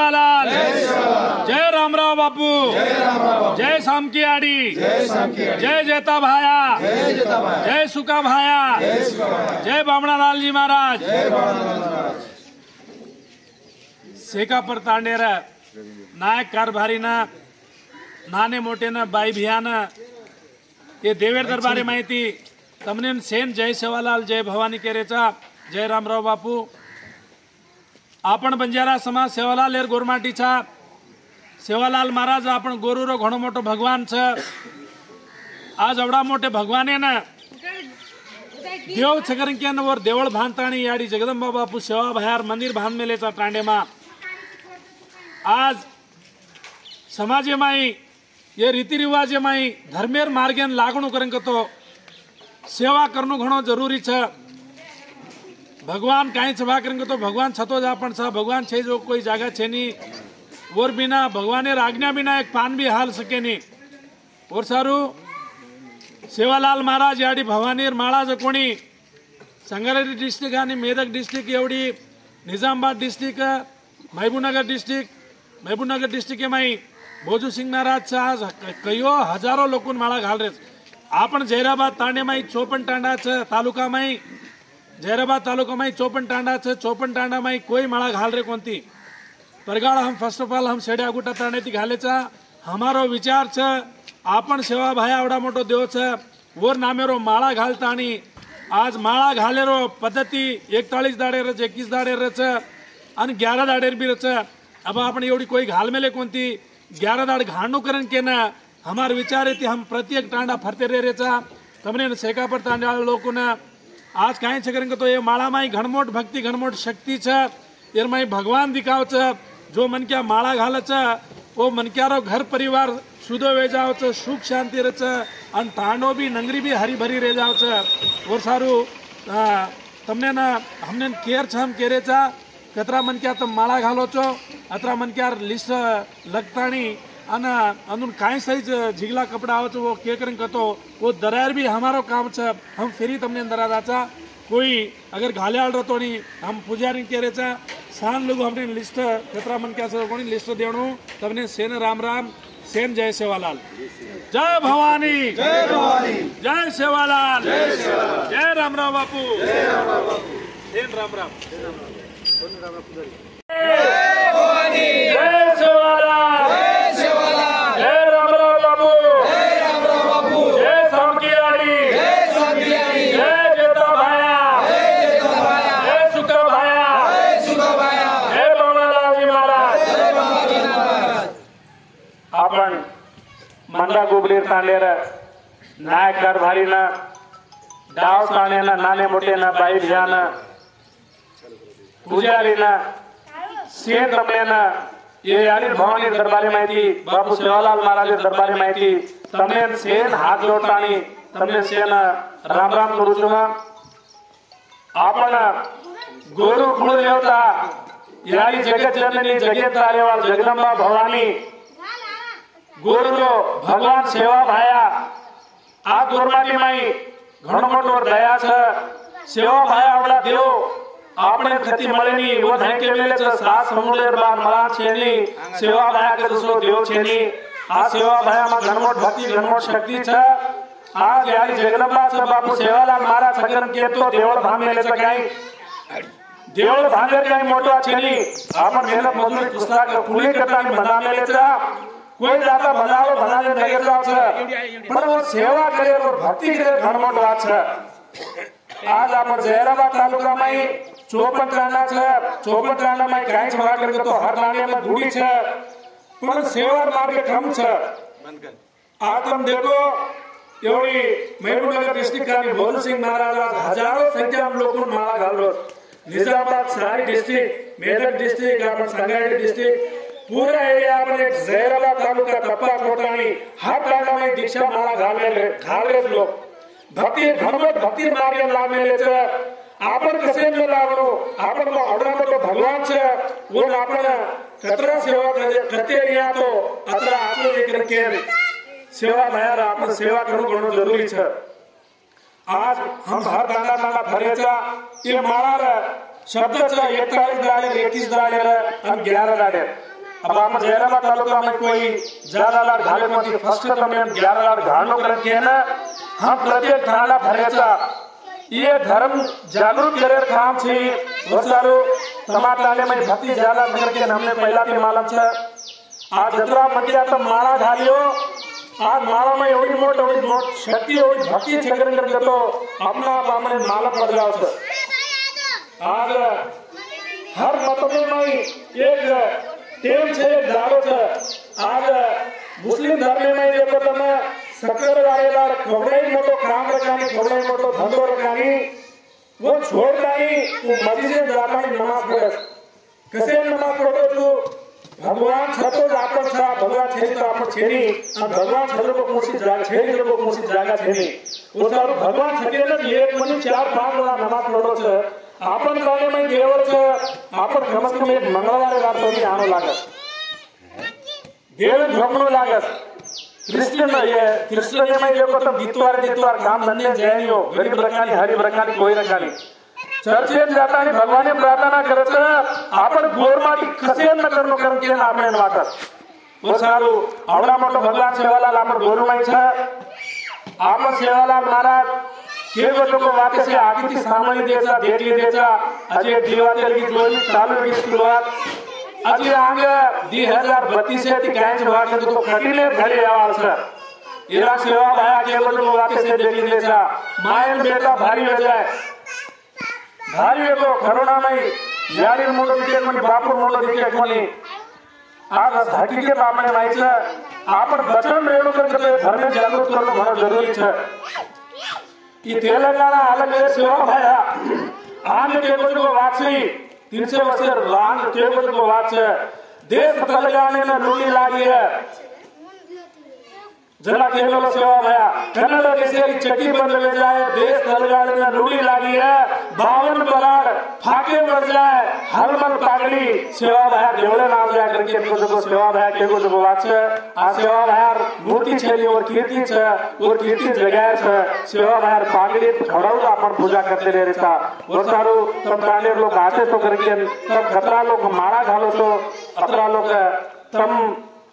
सेवालाल, जय रामराव बापू, जय सामकी आडी, जय जेता भाया, जय सुका भाया, जय बामणालाल जी महाराज। शेकापर तांडेर नायक कारभारी नाने मोटे बाई भियान ये देवेर दरबारी माहिती तमने सेन जय सेवालाल, जय भवानी केरेचा, जय रामराव बापू। आपण बंजारा समाज सेवालाल एर गोरमाटीचा सेवालाल महाराज आपण गोरूरो घणो मोठो भगवान छ। आज एवढा मोठे भगवाने ना देव छकरंक्यान वर देवळ भांताणी याडी जगदंबा बापू सेवा भयार मंदिर बांध मेलेचा तांडेमा आज समाजे माई ये रीतिरिवाजे माई धर्मेर मार्गेन लागणू करंक तो सेवा करनो घणो जरूरी छ। भगवान काई सभा करेंगे तो भगवान छतो जा पण सा भगवान छे जो कोई जागा छे नी और बिना भगवाने आज्ञा बिना एक पान भी हाल सके नी। और सारू सेवालाल महाराज याडी भवानीर माळा ज कोणी संगारेड्डी डिस्ट्रिक्ट आणि मेदक डिस्ट्रिक्ट एवढी निजामाबाद डिस्ट्रिक्ट महबूबनगर डिस्ट्रिक्ट माई भोजू सिंग महाराज आज कयो हजारों लोकून माळा घाल रे। आपण जैराबाद तांडे माई चोपन तांडा तालुका माई जैराबाद तालुका माई चौपन टांडा माई कोई माळा घाल रे कोणती परगाड़ हम फर्स्ट ऑफ ऑल हम सेड्या गुटा तांडे ती घालेचा हमारो विचार छ। आपण सेवा भाया एवढा मोठो देव छ वर नामेरो माळा घालतानी आज माळा घालेरो पद्धती 41 दाडे रच 21 दाडे रच आणि 11 दाडे बी रच। अब आपण एवढी कोई घाल मेले कोणती 11 दाड घाणू करन के ना हमार विचार है हम प्रत्येक टांडा फरते रे रेचा तमने सेकापर तांडा लोगों ने आज काई करेंगे तो ये माळा माई घनमोट भक्ति घनमोट शक्ति छ एर माई भगवान दिखाव छ। जो मन क्या माळा घाल छ वो मन क्यारो घर परिवार शुद्ध वे जाव छ सुख शांति रच अन तांडो भी नंगरी भी हरी भरी रे जाव छ। और सारू तमने ना हमने केर छ हम केरे छ कतरा मन क्या तुम माळा घालो छो अतरा मन क्या लिस्ट लगतानी अन अनुन काई साइज झिगला कपड़ा आवो वो के करन कतो वो दरार भी हमारो काम छ। हम फेरी तमने अंदर आचा कोई अगर घाल्याल रतो नी हम पुजारी के रेचा सान लोग हमने लिस्ट कतरा मन क्या से कोनी लिस्ट देणो तमने सेन राम राम सेन जय सेवालाल, जय भवानी, जय सेवालाल, जय रामराव बापू, सेन राम राम, जय भवानी, जय सेवालाल, जय रामराव बापू, जय सामकी आडी, जय जेता भाया, जय सुका भाया, जय बामणालाल जी महाराज। आपण मंदा गुबलीर तांडेर नायक कारभारी ना डाव ताणे ना नाने मोटे ना बाई भियान पुजारी ना सेन तमने ना ये यानी भवानी दरबारी माहिती बापू सेवालाल महाराज दरबारी माहिती तमने सेन हाथ जोडतानी तमने सेन राम राम करू छुमा। आपण गुरु कुलदेवता यानी जगत जननी जगत तारेवाल जगदंबा भवानी गुरु भगवान सेवा भाया आ गोरमाटी माई घणो मोटो दया छ। सेवा भाया आपला देव आपने खती मळेनी वो धैके मेले छ सात समुद्र बार मला छेनी सेवा भाया के दोसो देव छेनी आ सेवा भाया मा घनमोट भक्ति घनमोट शक्ति छ। आज यारी जगदंबा छ बापू सेवालाल महाराज सगरन के तो देवळ भाम मेले छ काई देवळ भांगर काई मोटो छेनी आपण मेहनत मजूरी पुस्तक पुणे करता बना मेले छ। कोई जाता बनावो बनाने नगर जाव छ पर वो सेवा करे और भक्ति करे घनमोट बात छ। आज आपण जैराबाद तालुका माई चौपन टांडा छ चौपन टांडा माई काई छवा करके तो हर नाने में धूड़ी छ पर सेवा मार्ग कम छ। आज तुम देखो एवढी महबूबनगर डिस्ट्रिक्ट का भोजू सिंह महाराज हजारों संख्या में लोगों माळा घालो निजामाबाद सारी डिस्ट्रिक्ट मेदक डिस्ट्रिक्ट आपण संगारेड्डी डिस्ट्रिक्ट पूरा एरिया अपने जैराबाद तालुका तप्पा कोटानी हर टांडा में दीक्षा माळा घाले लोग भक्ति घनमोट भक्ति मार्ग लागले छ। आपण कसे न लागलो आपण एवढा मोठो भगवान छ वो आपण कतरा सेवा करते रिया तो अतरा आपलो एक रखे सेवा भयार आपण सेवा करू घणो जरूरी छ। आज हम हर टांडा टांडा फरेचा ये माळा शब्द छ 41 दाडे 31 दाडे आणि 11 दाडे अब हम जैराबाद तालुका में कोई ज्यादा लाड़ घाले में फर्स्ट तमने 11 लाड़ घालनो करके ना हम प्रत्येक थाना भरेचा ये धर्म जागरूक करे काम छे वसारो समाज ताले में भक्ति ज्यादा करके हमने पहला पे मालूम छे आज जत्रा मध्या तो माळा घालियो आज माळा में एवढी मोठ शक्ति एवढी भक्ति छे करके तो अपना हमने माला पड़ जाओ छे आज हर मतभेद में एक टेम छे एक दारो छे आज मुस्लिम धर्म में देखो તમે સક્કર વાળેલા ખવડાઈ મોટો કામ રખાની ખવડાઈ મોટો ધંધો રખાની वो छोड़तानी वो मस्जिद जातानी नमाज पढ़स कसे नमाज पढ़ो तू भगवान छतो आपण छा भगवान छेनी तो आपण छेनी और भगवान छतो को मुसी जागा छेनी को मुसी जागा छेनी वो तारू भगवान छते ने एक मनी 4-5 वेळा नमाज पढ़ो छे आपण काले में देवर छे आपण कमस कम एक मंगळवारे रात होती आनो लागत देव भगनो लागत क्रिश्चियन में देखो तो दितवार काम धंधे जैनियो गरीब रखानी हरीब रखानी कोई रखानी चर्चेत जाता नहीं भगवान ने प्रार्थना करत आपण गोरमाटी कसे न करनो करके आपणे वाटत वो सारू आवडा मोठो भगवान सेवालाल आपण गोरुमाई छे आपण सेवालाल महाराज के को वाते से आगीती सामान्य देचा देटली देचा अजे दिवातेल की जोली चालू की शुरुआत अजी आंग 2032 ती कांच वाटे तो कठीने घडी यावाल सर इरा सेवा भाया के को वाते से देटली देचा मायन बेटा भारी हो जाए भारी को करुणा में यारी मोडो दिके कोनी बापू मोडो दिके कोनी आज हकीकत आपने माहिती आपण वचन रेणू करके धर्म जागृत करणं घणो जरूरी छे ई तेलंगाना अलग सेवा भाया आंग के को वाचली 300 वर्ष रांग टेबल को वाच देश तलगाने में लूली लागी है जरा केवल सेवा भया कन्नड़ जैसे चक्की बंद ले जाए देश तलगाने में लूली लागी है 52 बराड़ फाके बढ़ जाए हलमल पागली सेवा भया देवले नाम जा करके को सेवा भया के को वाच आ सेवा भया मूर्ति छेली और कीर्ति छे और कीर्ति जगह छे सेवा भया पागली खड़ाऊ आपण पूजा करते रहे रहता वो सारू तब ताने लोग आते तो करके तब खतरा लोग मारा घालो तो अतरा लोग तम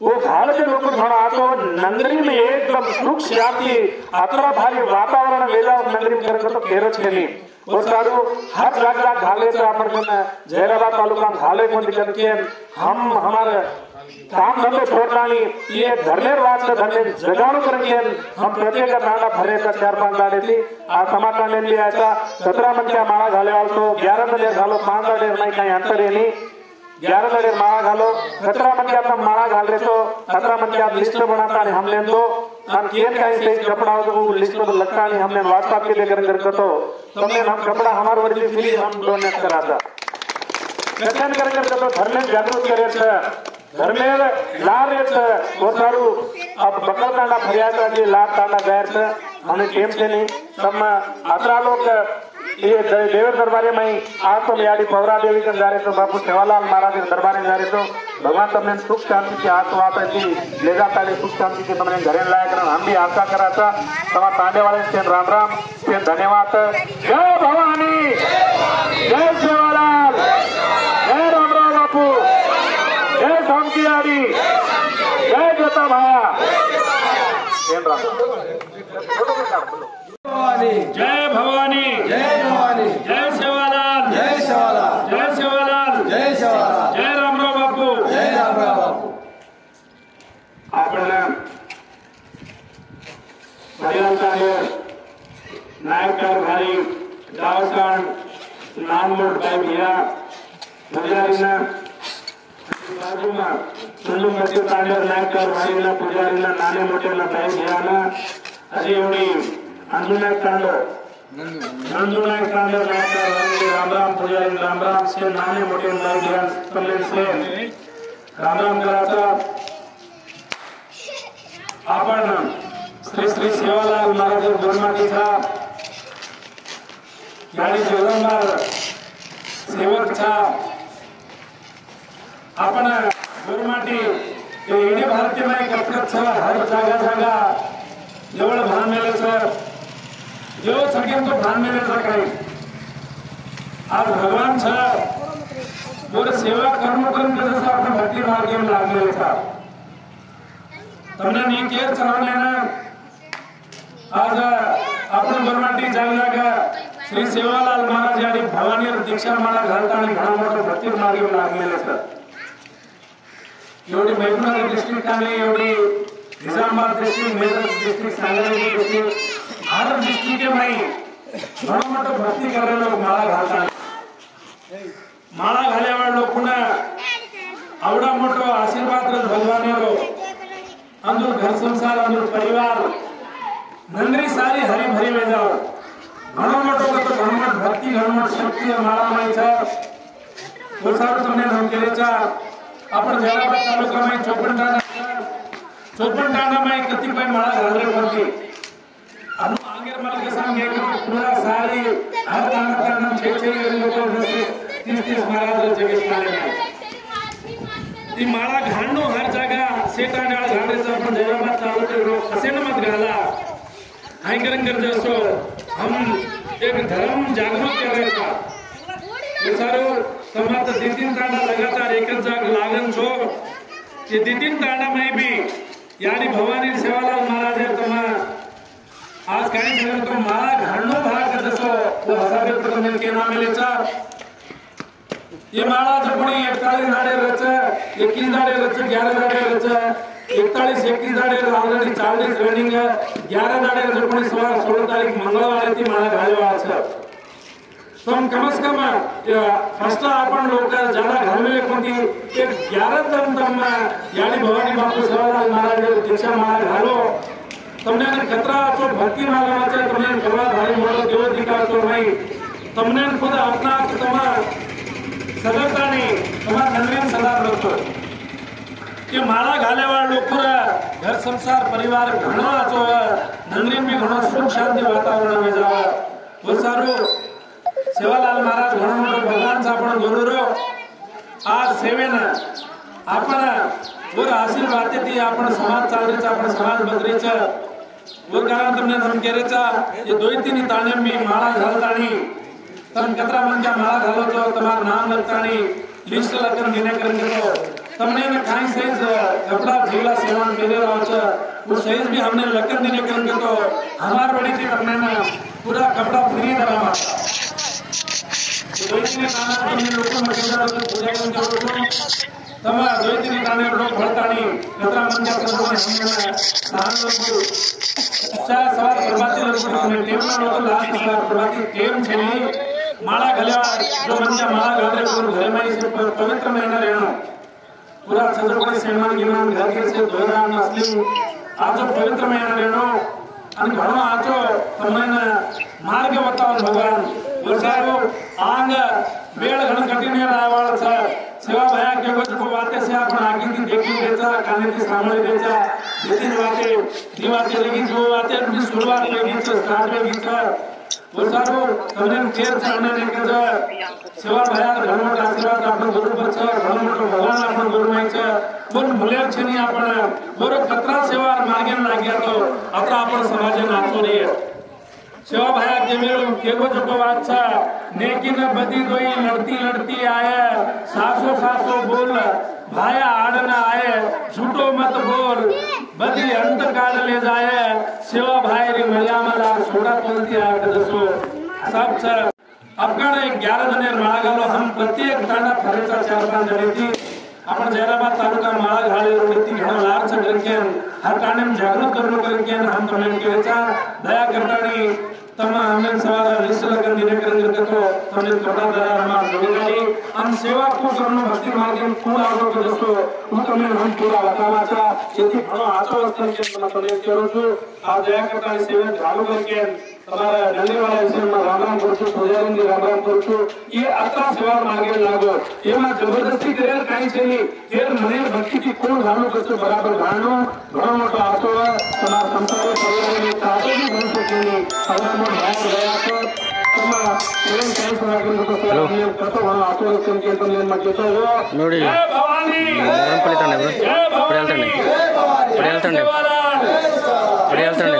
वो घाल के लोग घणा आतो नगरी में एकदम सुख शांति अतरा भारी वातावरण वेला नगरी करके तो केरो छेली वो सारू हर जगह घाले तो अपन कने जैराबाद तालुका घाले कोन करके हम हमारे काम धंधे छोड़नानी ये धर्मेर वाच के धर्मे जगाणु करके हम प्रत्येक नाना भरे का 4-5 डाले थी आ समाटा ले लिया था 17 मन के माळा घाले वाल तो 11 दले घालो 5 दले नहीं कहीं अंतर है नहीं 11 दले माळा घालो 17 मन के अपना माळा घाल रहे तो 17 मन के आप लिस्ट बनाता नहीं हमने तो हम केन कहीं से कपड़ा हो तो वो लिस्ट में लगता नहीं हमने व्हाट्सएप के लेकर करके तो तुमने हम कपड़ा हमारे वर्दी फ्री हम डोनेट करा था कथन करके तो धर्म जागरूक करे छे धर्मेर लारे छे वो सारू अब बकरताना फरियाद के लाभ ताना गैर छे हमने केम छे नहीं तम आतरा लोग ये देवर दरबारे में आ तो याडी पौरा देवी के जा रहे तो बापू सेवालाल महाराज के दरबारे जा रहे तो भगवान तुमने सुख शांति की हाथ वात थी ले जाता ले सुख शांति के तुमने घरे लाया कर हम भी आशा करा था तमा तांडे वाले से राम राम से धन्यवाद जय भवानी जय सेवालाल जय राम राम बापू जय धमकी आड़ी जय जोता भाया जय भवानी जय भवानी जय सेवालाल जय सेवालाल जय सेवालाल जय सेवालाल जय रामराव बापू जय रामराव बापू आपने नायकर भाई गावकांड नानमोड भाई भैया पुजारीना बाजूमा सुंदर मध्य तांडर नायकर भाईना पुजारीना नाने मोठेना भाई भैयाना अशी एवढी अंजुनायक तांडर नंदुनायक तांडर नायकर रामराम पुजारी रामराम से नाने मोठे भाई भैया कमलेश से रामराम कराता आपण श्री श्री सेवालाल महाराज गोरमाटी था गाड़ी जोरमार सेवक था आपण गोरमाटी येणे भारतीय में कटकट छ हर जागा जवळ भान मेले सर जो सगळ्यांचं भान मेले सर काही आज भगवान छ और सेवा कर्म करून जसं आपण भक्ती मार्गाने लागलेले आहात તમને નીચે ચરણેના आज आपण बरमाटी जालना श्री सेवालाल महाराज यांनी भवानी दीक्षा माळा घालताना घणा मोठा भक्ती मार्ग लागलेले असतात एवढी मैगुणा डिस्ट्रिक्ट आणि एवढी Nizamabad district Medak district Sangli district हर डिस्ट्रिक्ट में घणा मोठा भक्ती करायला लोक माळा घालतात माळा घाल्यावर लोकांना आवडा मोठो आशीर्वाद भगवानेरो अंदर घर संसार अंदर परिवार नंदरी सारी हरी भरी में जाओ घणो मोटो तो घणमट भक्ति घणमट शक्ति माळा मायचा ओसार तुमने नाम केलेचा आपण जलाबाद तालुका में चोपनटाणा में कतिपय माळा घालरे होती अनु आंगेर मला के सांगे पूरा सारी हर ताना छे लोग 30 महाराज जगत काले में ती माळा घालणो हर जगह सेटाडाळ घालायचं आपण जलाबाद तालुका कसे न मत घाला हाइकरंगर जैसो हम एक धर्म जागरूक कर रहे था सारो समाज दिन तांडा लगातार एक जाग लागन छो ये दिन तांडा में भी यानी भवानी सेवालाल महाराज है तमा आज काही जण तो माळा घालणो भाग जसो वो हसाबे तुम्ही के नाम लेचा ये माळा जपणी 41 झाडे रच 21 झाडे रच 11 झाडे रच 41 21 झाडे ऑलरेडी 40 रनिंग 11 झाडे जपणी 16 तारीख मंगळवार ती माळा घालवा আছে तो हम कम से कम फर्स्ट आपण लोक ज्यादा घालले कोणती एक 11 जण तम यानी भवानी बापू सेवालाल महाराज दीक्षा माळा घालो તમને કતરા છો ભક્તિ માળા છે તમને કરવા ભાઈ મોટો દેવો દીકરા છો નહીં તમને ખુદ આપના તમા સગતાની તમા નંદરી સદા રખો કે માળા ઘાલેવાળ લોકો घर संसार परिवार घणो आचो नंदरी में घणो सुख शांति वातावरण में जावा वो सारो सेवालाल महाराज घणो मोठो भगवान चा आपण गुरुरो आज सेवेन आपण वर आशीर्वाद ती आपण समाज चालरेचा आपण समाज बदरीचा वर कारण तुमने हम केरेचा ये 2-3 ताणे मी माळा घालतानी तम कतरा मंजा माळा घालो तो तमार नाम लगतानी लिस्ट लगन घेने करने तो तमने ने काई साइज कपड़ा जीला सेवन मेरे रावचा वो साइज भी हमने लगन देने करने तो हमार बड़ी थी हमने ना पूरा कपड़ा फ्री दरा माता तो 2-3 ताणे तुमने लोगों मकेदार तो पूजा करने तो तमा 2-3 ताणे लोग भरतानी कतरा मंजा करने हमने साल लोग अच्छा सवार प्रभाती लोग हमने टेम लोग लास्ट सवार प्रभाती टेम छेली माळा घाल्या जो मंजा माळा घालरे तो घर में से पवित्र महीना रहनो पूरा सजोपड़ी सेमान गिमान घर के से धोरान असली आजो पवित्र महीना रहनो आणि घणो आजो तमने मार्ग बताओ भगवान वसारो आंग वेळ घण कठीण रावाळ छ सेवा भया के कुछ को बातें से आपण आगे की देखी देचा काने की सामने देचा दीदी बातें दीवाते लगी जो बातें अपनी शुरुआत में गीत स्टार्ट में गीत वो सारो तमने केर सामने लेके जा सेवा भया घणो आशीर्वाद आपण गुरु पर छ घणो मोठो भगवान आपण गुरु में छ कोण भुलेर छनी आपण बरो कतरा सेवा मार्गे लाग्या तो आता आपण समाज नाचो रे सेवा भया के मेलो केगो जो बात छ नेकी न बदी दोई लड़ती लड़ती आए सासो सासो बोल भाया आड़ना आए झूठो मत बोल बदी अंत काट ले जाए सेवा भाई रे मरियामला सोडा तोलती आ दसो सब छ अपकड़ 11 जने माळा घालो हम प्रत्येक तांडा फरेचा 4-5 जने थी आपण जैराबाद तालुका माळा घाले नीति घणो लाभ छ करके हर तांडे में जागरूक करनो करके हम तमने केचा दया करतानी तमा हमने सवाल लिस्ट लगन दिने करके तो तमने थोड़ा दया हमार जोड़ीदारी हम सेवा को करनो भक्ति मार्ग में पूरा आगो तो दोस्तों वो तमने हम पूरा बतावाचा जेती घणो आचो वस्तन के तमने करो छु आ दया करतानी सेवा चालू करके તમારા ધન્યવાદ વિષયમાં રામ કરું છું પૂજારીને રામ કરું છું એ આટલા સેવા માર્ગે લાગો એમાં જબરદસ્તી કરેલ કાંઈ છે નહીં જે મને ભક્તિથી કોણ રામ કરશે બરાબર જાણો ઘણો મોટો આશો તમારા સંસારે પરિવારની સાથે બી ઘણું શીખીને હવે મોટ બહાર ગયા છો તમારા પ્રેમ કાંઈ સમાગમ કરતો કતો ઘણો આશો કેમ કે તમને એમાં કહેતો હો ನೋಡಿ ಪಡಿತಾನೆ ಪಡಿಯಾಲ್ತಾನೆ ಪಡಿಯಾಲ್ತಾನೆ ಪಡಿಯಾಲ್ತಾನೆ